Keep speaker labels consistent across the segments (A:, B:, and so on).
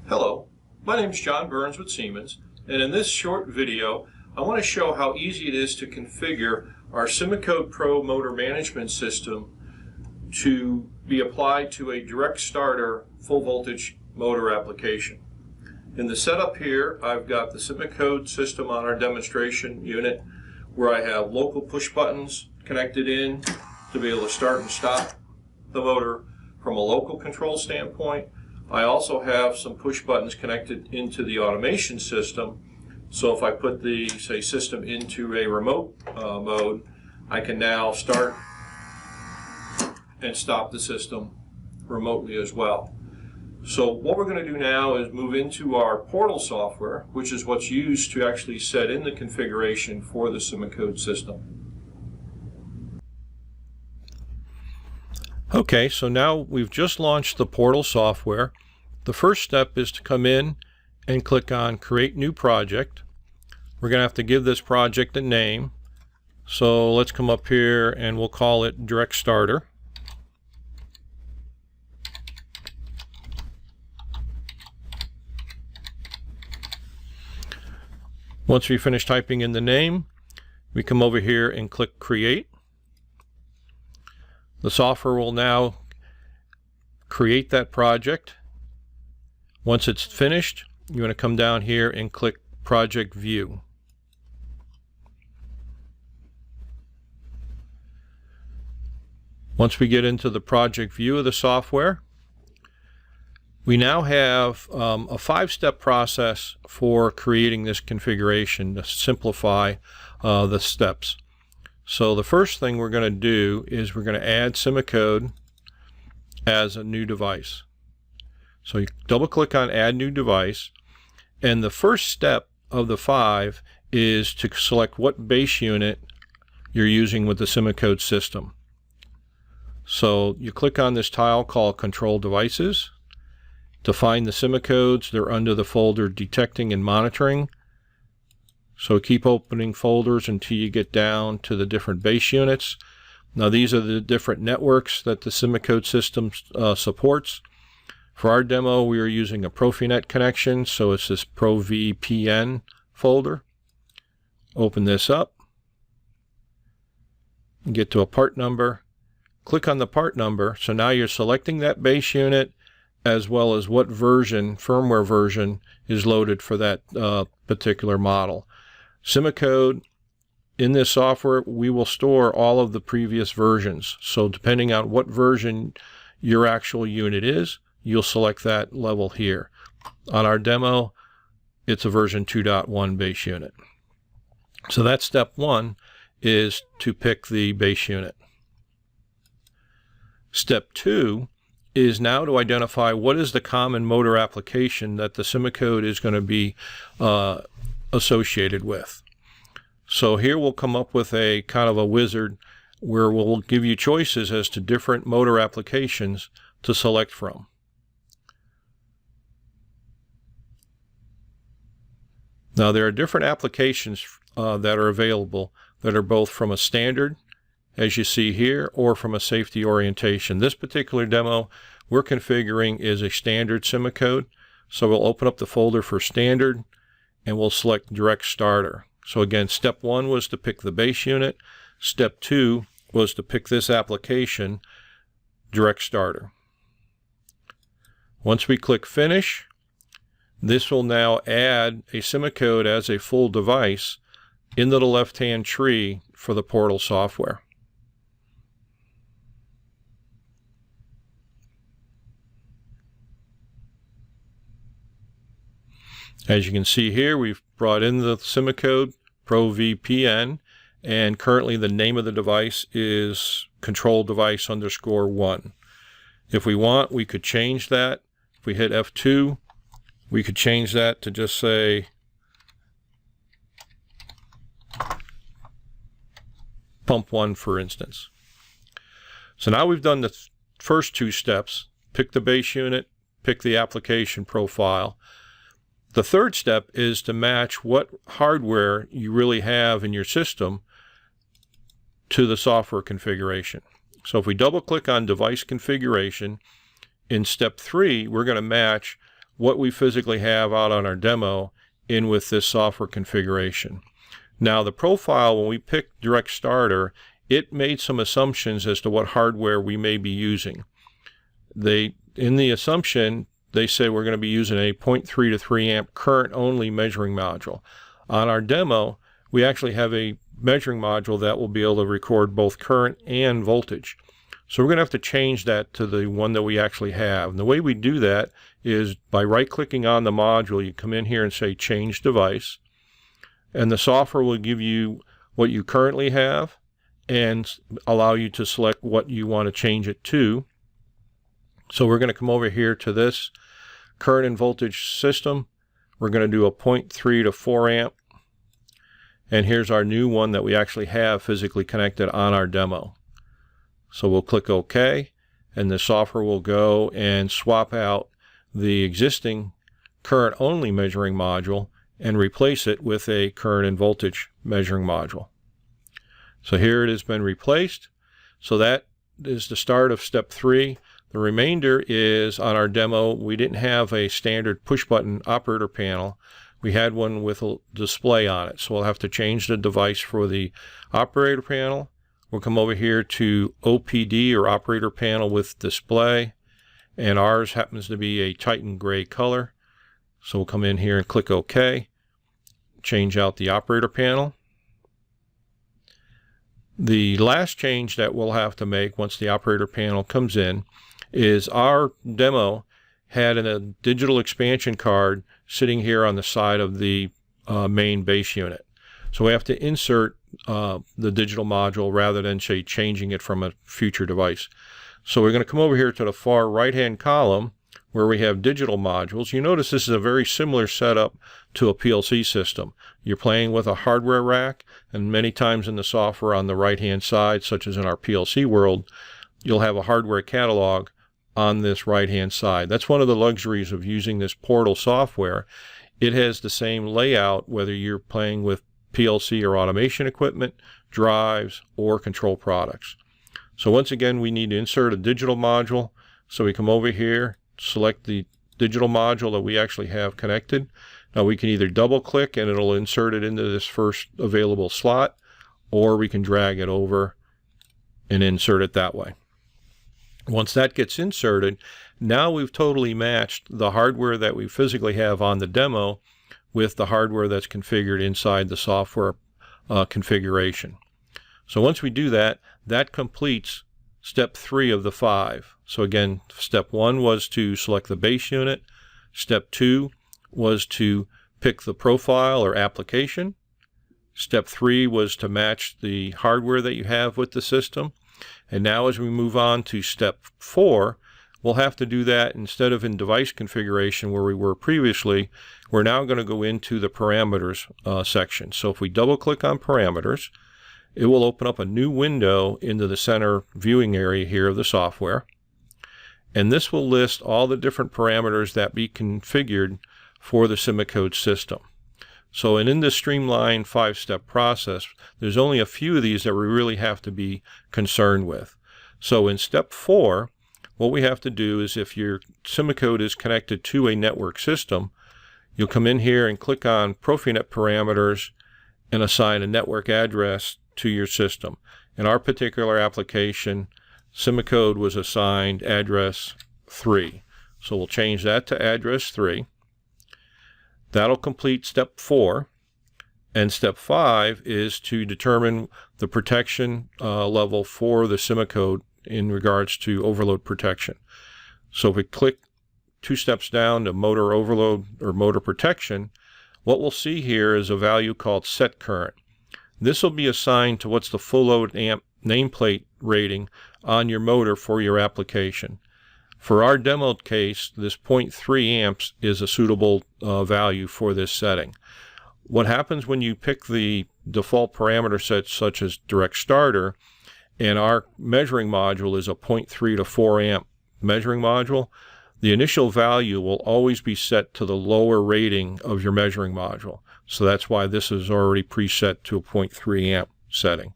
A: Hello, my name is John Burns with Siemens, and in this short video I want to show how easy it is to configure our SIMOCODE Pro motor management system to be applied to a direct starter full voltage motor application. In the setup here, I've got the SIMOCODE system on our demonstration unit where I have local push buttons connected in to be able to start and stop the motor from a local control standpoint. I also have some push buttons connected into the automation system, so if I put the, say, system into a remote mode, I can now start and stop the system remotely as well. So what we're going to do now is move into our portal software, which is what's used to actually set in the configuration for the SIMOCODE system.
B: Okay, so now we've just launched the portal software. The first step is to come in and click on Create New Project. We're going to have to give this project a name. So let's come up here and we'll call it Direct Starter. Once we finish typing in the name, we come over here and click Create. The software will now create that project. Once it's finished, you want to come down here and click Project View. Once we get into the project view of the software, we now have a 5-step process for creating this configuration to simplify the steps. So the first thing we're going to do is we're going to add SIMOCODE as a new device. So you double click on Add New Device, and the first step of the 5 is to select what base unit you're using with the SIMOCODE system. So you click on this tile called Control Devices. To find the SIMOCODEs, they're under the folder Detecting and Monitoring. So keep opening folders until you get down to the different base units. Now these are the different networks that the SIMOCODE system supports. For our demo, we are using a Profinet connection, so it's this ProVPN folder. Open this up, and get to a part number. Click on the part number, so now you're selecting that base unit as well as what version, firmware version, is loaded for that particular model. SIMOCODE, in this software, we will store all of the previous versions. So depending on what version your actual unit is, you'll select that level here. On our demo, it's a version 2.1 base unit. So that's step 1, is to pick the base unit. Step 2 is now to identify what is the common motor application that the SIMOCODE is going to be associated with. So here we'll come up with a kind of a wizard where we'll give you choices as to different motor applications to select from. Now there are different applications that are available that are both from a standard, as you see here, or from a safety orientation. This particular demo we're configuring is a standard SIMOCODE. So we'll open up the folder for standard and we'll select Direct Starter. So again, step 1 was to pick the base unit. Step 2 was to pick this application, Direct Starter. Once we click Finish, this will now add a SIMOCODE as a full device into the left-hand tree for the portal software. As you can see here, we've brought in the SIMOCODE ProVPN, and currently the name of the device is Control Device _1. If we want, we could change that. If we hit F2, we could change that to just say Pump 1, for instance. So now we've done the first 2 steps: pick the base unit, pick the application profile. The third step is to match what hardware you really have in your system to the software configuration. So if we double click on device configuration, in step 3, we're going to match what we physically have out on our demo in with this software configuration. Now the profile, when we picked Direct Starter, it made some assumptions as to what hardware we may be using. In the assumption, they say we're going to be using a 0.3 to 3 amp current only measuring module. On our demo, we actually have a measuring module that will be able to record both current and voltage. So we're going to have to change that to the one that we actually have. And the way we do that is by right-clicking on the module, you come in here and say Change Device, and the software will give you what you currently have and allow you to select what you want to change it to. So we're going to come over here to this current and voltage system. We're going to do a 0.3 to 4 amp. And here's our new one that we actually have physically connected on our demo. So we'll click OK, and the software will go and swap out the existing current only measuring module and replace it with a current and voltage measuring module. So here it has been replaced. So that is the start of step 3. The remainder is on our demo. We didn't have a standard push button operator panel. We had one with a display on it. So we'll have to change the device for the operator panel. We'll come over here to OPD, or operator panel with display, and ours happens to be a Titan gray color. So we'll come in here and click OK, change out the operator panel. The last change that we'll have to make once the operator panel comes in is our demo had a digital expansion card sitting here on the side of the main base unit. So we have to insert the digital module rather than, say, changing it from a future device. So we're going to come over here to the far right-hand column where we have digital modules. You notice this is a very similar setup to a PLC system. You're playing with a hardware rack, and many times in the software on the right-hand side, such as in our PLC world, you'll have a hardware catalog on this right-hand side. That's one of the luxuries of using this portal software. It has the same layout whether you're playing with PLC or automation equipment, drives, or control products. So once again, we need to insert a digital module. So we come over here, select the digital module that we actually have connected. Now we can either double click and it'll insert it into this first available slot, or we can drag it over and insert it that way. Once that gets inserted, now we've totally matched the hardware that we physically have on the demo with the hardware that's configured inside the software configuration. So once we do that, that completes step 3 of the 5. So again, step 1 was to select the base unit. Step 2 was to pick the profile or application. Step 3 was to match the hardware that you have with the system. And now as we move on to step 4, we'll have to do that instead of in device configuration where we were previously. We're now going to go into the parameters section. So if we double click on parameters, it will open up a new window into the center viewing area here of the software. And this will list all the different parameters that be configured for the SIMOCODE system. So in this streamlined 5-step process, there's only a few of these that we really have to be concerned with. So in step 4, what we have to do is, if your SIMOCODE is connected to a network system, you'll come in here and click on Profinet parameters and assign a network address to your system. In our particular application, SIMOCODE was assigned address 3. So we'll change that to address 3. That'll complete step 4. And step 5 is to determine the protection level for the SIMOCODE in regards to overload protection. So if we click 2 steps down to motor overload or motor protection, what we'll see here is a value called set current. This will be assigned to what's the full load amp nameplate rating on your motor for your application. For our demo case, this 0.3 amps is a suitable value for this setting. What happens when you pick the default parameter sets such as Direct Starter, and our measuring module is a 0.3 to 4 amp measuring module, the initial value will always be set to the lower rating of your measuring module. So that's why this is already preset to a 0.3 amp setting.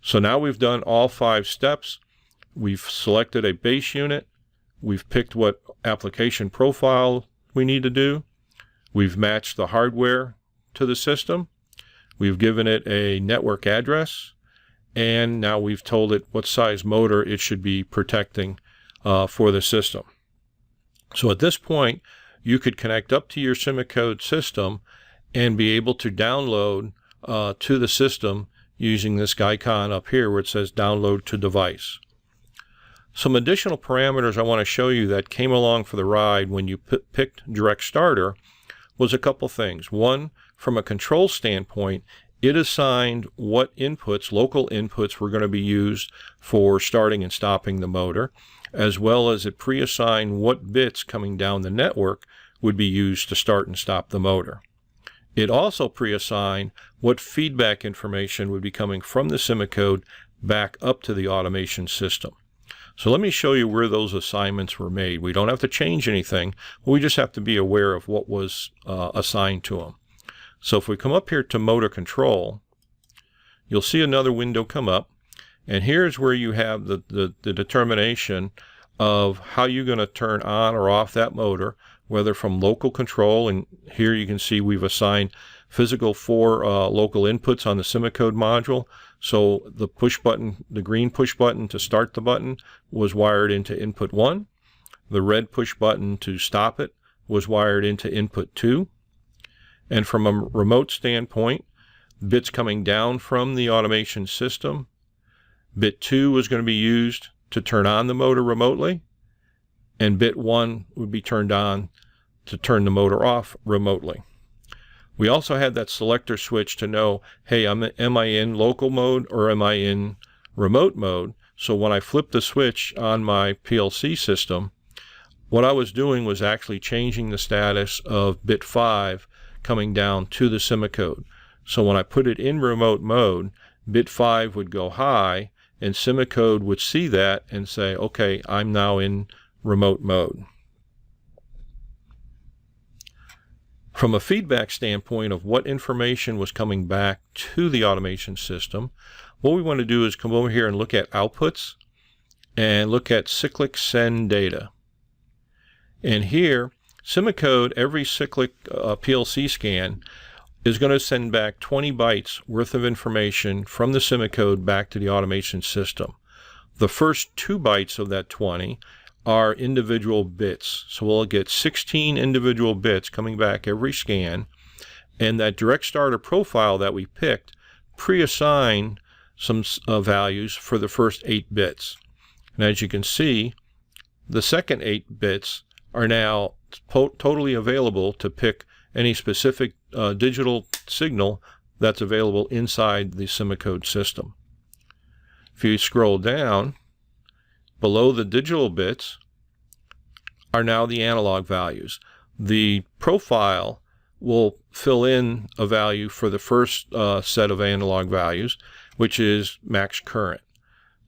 B: So now we've done all 5 steps. We've selected a base unit. We've picked what application profile we need to do. We've matched the hardware to the system. We've given it a network address, and now we've told it what size motor it should be protecting for the system. So at this point, you could connect up to your SIMOCODE system and be able to download to the system using this icon up here where it says download to device. Some additional parameters I want to show you that came along for the ride when you picked Direct Starter was a couple things. One, from a control standpoint, it assigned what inputs, local inputs, were going to be used for starting and stopping the motor, as well as it pre-assigned what bits coming down the network would be used to start and stop the motor. It also pre-assigned what feedback information would be coming from the SIMOCODE back up to the automation system. So let me show you where those assignments were made. We don't have to change anything, we just have to be aware of what was assigned to them. So if we come up here to motor control, you'll see another window come up, and here's where you have the determination of how you're going to turn on or off that motor, whether from local control, and here you can see we've assigned physical 4 local inputs on the SIMOCODE module. So the push button, the green push button to start the button was wired into input 1. The red push button to stop it was wired into input 2. And from a remote standpoint, bits coming down from the automation system, bit 2 was going to be used to turn on the motor remotely, and bit 1 would be turned on to turn the motor off remotely. We also had that selector switch to know, hey, am I in local mode or am I in remote mode? So when I flipped the switch on my PLC system, what I was doing was actually changing the status of bit 5 coming down to the SIMOCODE. So when I put it in remote mode, bit 5 would go high, and SIMOCODE would see that and say, okay, I'm now in remote mode. From a feedback standpoint of what information was coming back to the automation system, what we want to do is come over here and look at outputs and look at cyclic send data. And here, SIMOCODE, every cyclic PLC scan is going to send back 20 bytes worth of information from the SIMOCODE back to the automation system. The first 2 bytes of that 20 are individual bits. So we'll get 16 individual bits coming back every scan, and that Direct Starter profile that we picked pre-assigned some values for the first 8 bits. And as you can see, the second 8 bits are now totally available to pick any specific digital signal that's available inside the SIMOCODE system. If you scroll down, below the digital bits are now the analog values. The profile will fill in a value for the first set of analog values, which is max current.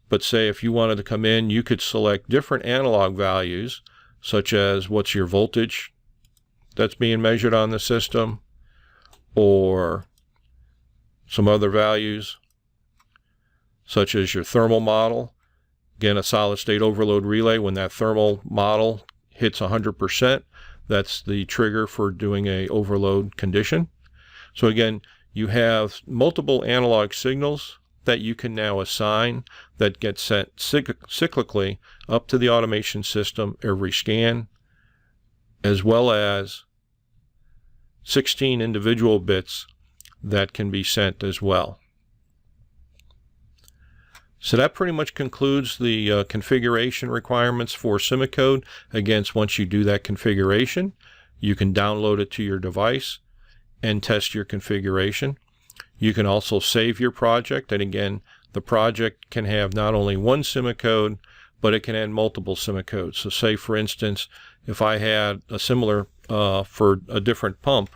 B: But say if you wanted to come in, you could select different analog values, such as what's your voltage that's being measured on the system, or some other values, such as your thermal model. Again, a solid state overload relay, when that thermal model hits 100%, that's the trigger for doing a overload condition. So again, you have multiple analog signals that you can now assign that get sent cyclically up to the automation system every scan, as well as 16 individual bits that can be sent as well. So that pretty much concludes the configuration requirements for SIMOCODE. Again, once you do that configuration, you can download it to your device and test your configuration. You can also save your project, and again, the project can have not only one SIMOCODE, but it can add multiple SIMOCODEs. So say, for instance, if I had a similar for a different pump,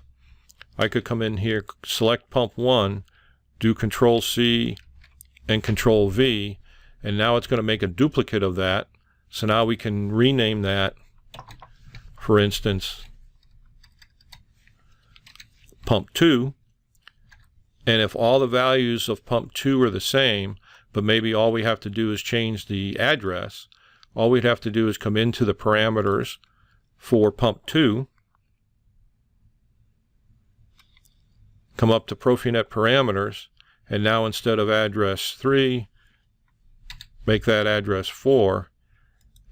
B: I could come in here, select pump 1, do Control C and Control V, and now it's going to make a duplicate of that. So now we can rename that, for instance, pump 2. And if all the values of pump 2 are the same, but maybe all we have to do is change the address, all we'd have to do is come into the parameters for pump 2, come up to Profinet parameters, and now instead of address 3, make that address 4,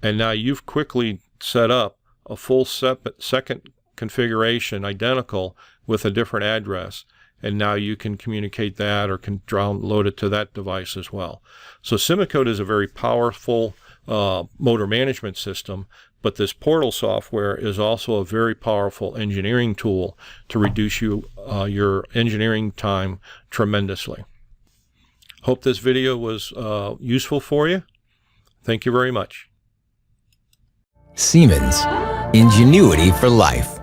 B: and now you've quickly set up a full second configuration identical with a different address, and now you can communicate that or can download it to that device as well. So SIMOCODE is a very powerful motor management system, but this portal software is also a very powerful engineering tool to reduce your engineering time tremendously. Hope this video was useful for you. Thank you very much.
C: Siemens, ingenuity for life.